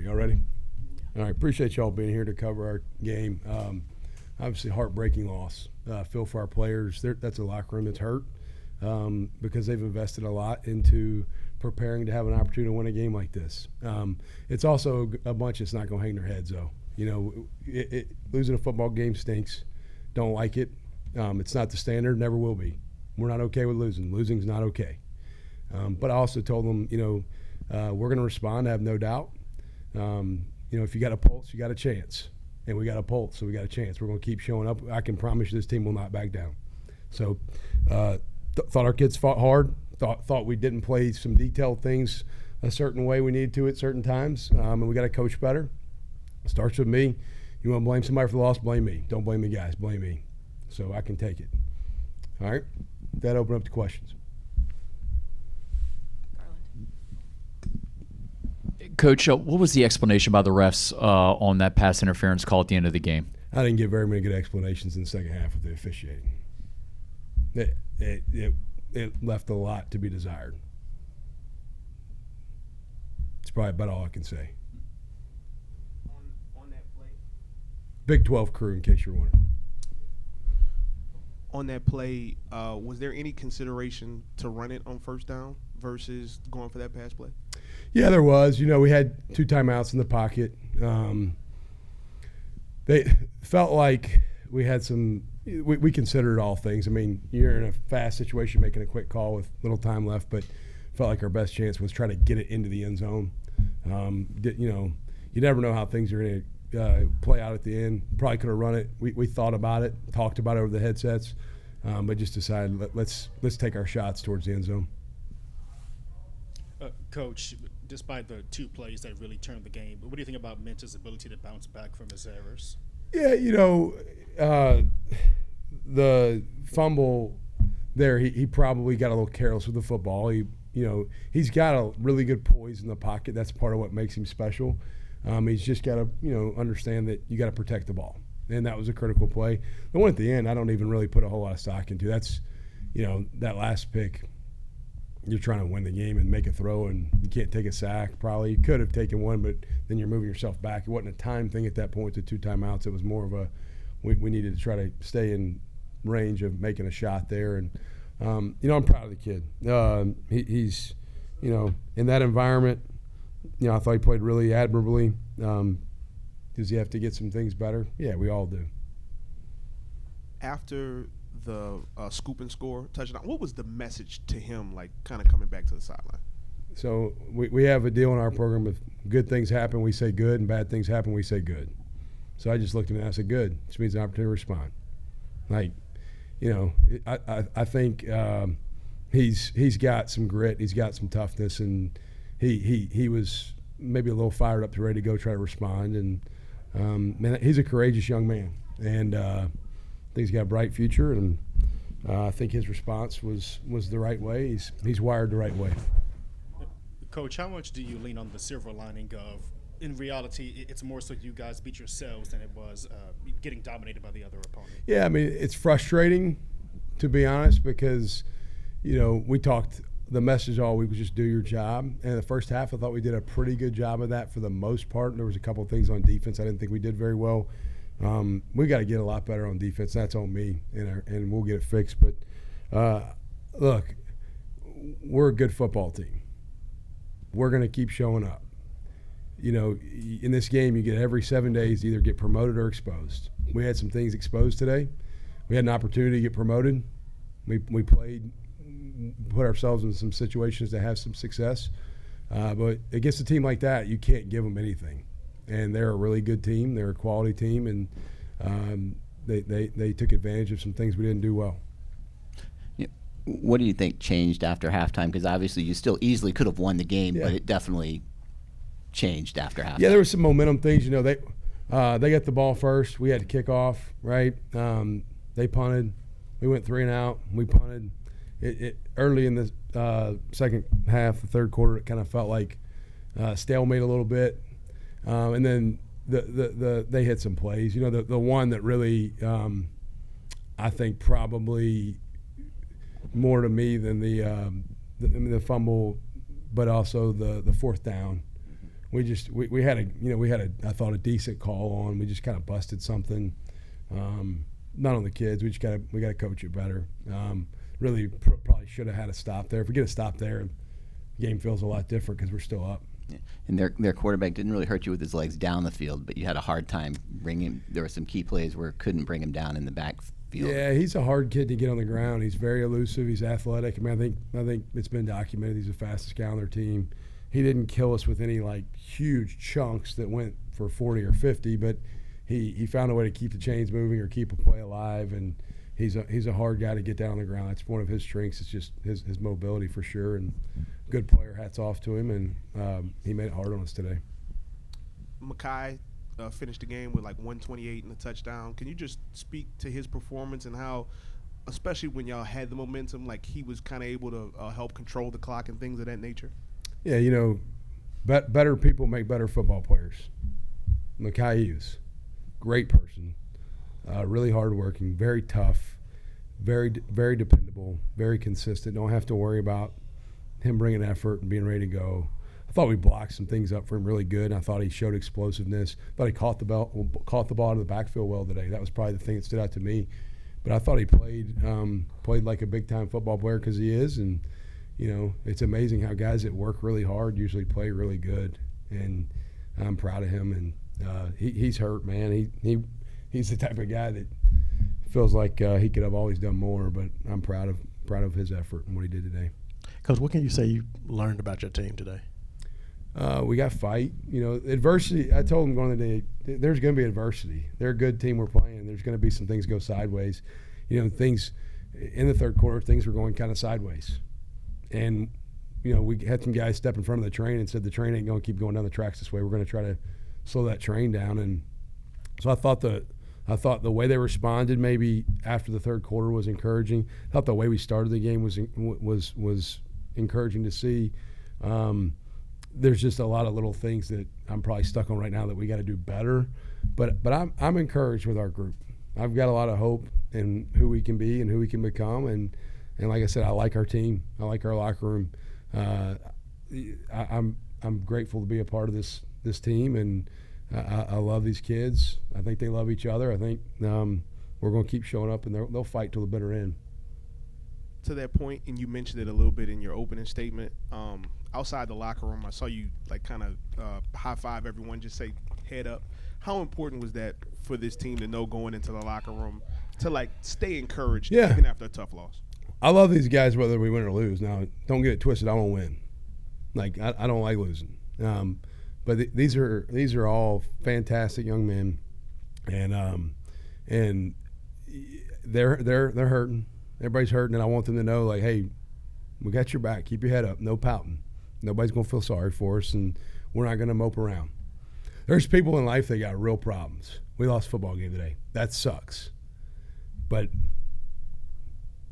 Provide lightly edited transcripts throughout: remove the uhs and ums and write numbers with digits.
Y'all ready? All right, appreciate y'all being here to cover our game. Obviously, heartbreaking loss. Feel for our players. That's a locker room that's hurt because they've invested a lot into preparing to have an opportunity to win a game like this. It's also a bunch that's not going to hang their heads, though. Losing a football game stinks. Don't like it. It's not the standard, never will be. We're not okay with losing. Losing's not okay. But I also told them, we're going to respond, I have no doubt. If you got a pulse, you got a chance. And we got a pulse, so we got a chance. We're going to keep showing up. I can promise you this team will not back down. So thought our kids fought hard, thought we didn't play some detailed things a certain way we needed to at certain times, and we got to coach better. It starts with me. You want to blame somebody for the loss, blame me. Don't blame the guys, blame me. So I can take it. All right? That open up to questions. Coach, what was the explanation by the refs on that pass interference call at the end of the game? I didn't get very many good explanations in the second half of the officiating. It left a lot to be desired. It's probably about all I can say. On that play? Big 12 crew, in case you're wondering. On that play, was there any consideration to run it on first down versus going for that pass play? Yeah, there was. We had 2 timeouts in the pocket. They felt like we had we considered all things. I mean, you're in a fast situation making a quick call with little time left, but felt like our best chance was try to get it into the end zone. You never know how things are going to play out at the end. Probably could have run it. We thought about it, talked about it over the headsets, but just decided let's take our shots towards the end zone. Coach, despite the 2 plays that really turned the game, what do you think about Minch's ability to bounce back from his errors? Yeah, the fumble there, he probably got a little careless with the football. He's got a really good poise in the pocket. That's part of what makes him special. He's just got to, understand that you got to protect the ball. And that was a critical play. The one at the end, I don't even really put a whole lot of stock into. That's, that last pick, you're trying to win the game and make a throw, and you can't take a sack probably. You could have taken one, but then you're moving yourself back. It wasn't a time thing at that point to 2 timeouts. It was more of we needed to try to stay in range of making a shot there. And, I'm proud of the kid. He's, in that environment, I thought he played really admirably. Does he have to get some things better? Yeah, we all do. After the scoop and score touchdown, what was the message to him, like kind of coming back to the sideline? So we have a deal in our program: if good things happen, we say good, and bad things happen, we say good. So I just looked at him and I said good, which means an opportunity to respond. I think he's got some grit, he's got some toughness, and he was maybe a little fired up to ready to go try to respond. And man, he's a courageous young man, and I think he's got a bright future. And I think his response was the right way. He's wired the right way. Coach, how much do you lean on the silver lining of, in reality, it's more so you guys beat yourselves than it was getting dominated by the other opponent? Yeah, I mean, it's frustrating, to be honest, because, we talked, the message all week was just do your job. And in the first half, I thought we did a pretty good job of that for the most part. There was a couple of things on defense I didn't think we did very well. We got to get a lot better on defense. That's on me, and we'll get it fixed. But, look, we're a good football team. We're going to keep showing up. In this game, you get every 7 days to either get promoted or exposed. We had some things exposed today. We had an opportunity to get promoted. We played, put ourselves in some situations to have some success. But against a team like that, you can't give them anything. And they're a really good team. They're a quality team, and they took advantage of some things we didn't do well. What do you think changed after halftime? Because obviously you still easily could have won the game, but it definitely changed after halftime. Yeah, there were some momentum things. They got the ball first. We had to kick off, right? They punted. We went 3 and out. We punted. It early in the second half, the third quarter, it kind of felt like stalemate a little bit. And then they hit some plays. The one that really I think probably more to me than the fumble, but also the fourth down we had I thought a decent call on. We just kind of busted something. Not on the kids. We got to coach it better. Really probably should have had a stop there. If we get a stop there, the game feels a lot different because we're still up. Yeah. And their quarterback didn't really hurt you with his legs down the field, but you had a hard time bringing. There were some key plays where couldn't bring him down in the backfield. Yeah, he's a hard kid to get on the ground. He's very elusive. He's athletic. I mean, I think it's been documented. He's the fastest guy on their team. He didn't kill us with any like huge chunks that went for 40 or 50, but he found a way to keep the chains moving or keep a play alive. And he's a hard guy to get down on the ground. That's one of his strengths. It's just his mobility for sure. And good player. Hats off to him. And he made it hard on us today. Mekhi finished the game with like 128 and a touchdown. Can you just speak to his performance and how, especially when y'all had the momentum, like he was kind of able to help control the clock and things of that nature? Yeah, better people make better football players. Mekhi Hughes, great person, really hardworking, very tough, very very dependable, very consistent. Don't have to worry about him bringing effort and being ready to go. I thought we blocked some things up for him really good. I thought he showed explosiveness. I thought he caught the ball out of the backfield well today. That was probably the thing that stood out to me. But I thought he played like a big-time football player because he is. And, it's amazing how guys that work really hard usually play really good. And I'm proud of him. And he's hurt, man. He's the type of guy that feels like he could have always done more. But I'm proud of his effort and what he did today. Coach, what can you say you learned about your team today? We got fight. Adversity. I told them going today, there's going to be adversity. They're a good team we're playing. There's going to be some things go sideways. Things in the third quarter, things were going kind of sideways. And, we had some guys step in front of the train and said the train ain't going to keep going down the tracks this way. We're going to try to slow that train down. And so I thought the way they responded maybe after the third quarter was encouraging. I thought the way we started the game was encouraging to see. There's just a lot of little things that I'm probably stuck on right now that we got to do better. But I'm encouraged with our group. I've got a lot of hope in who we can be and who we can become. And like I said, I like our team. I like our locker room. I'm grateful to be a part of this team, and I love these kids. I think they love each other. I think we're going to keep showing up, and they'll fight till the bitter end. To that point, and you mentioned it a little bit in your opening statement, outside the locker room, I saw you like kind of high five everyone, just say head up. How important was that for this team to know going into the locker room to like stay encouraged even after a tough loss? I love these guys whether we win or lose. Now, don't get it twisted. I won't win. Like I don't like losing. But these are all fantastic young men, and they're hurting. Everybody's hurting, and I want them to know, like, hey, we got your back. Keep your head up. No pouting. Nobody's going to feel sorry for us, and we're not going to mope around. There's people in life that got real problems. We lost a football game today. That sucks. But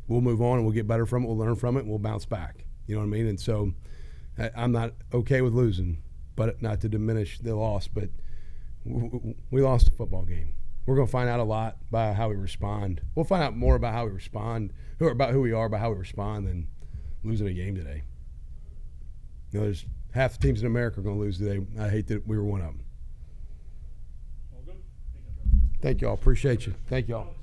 we'll move on, and we'll get better from it. We'll learn from it, and we'll bounce back. You know what I mean? And so I'm not okay with losing, but not to diminish the loss, but we lost a football game. We're going to find out a lot by how we respond. We'll find out more about how we respond, about who we are by how we respond than losing a game today. There's half the teams in America are going to lose today. I hate that we were one of them. Thank you all. Appreciate you. Thank you all.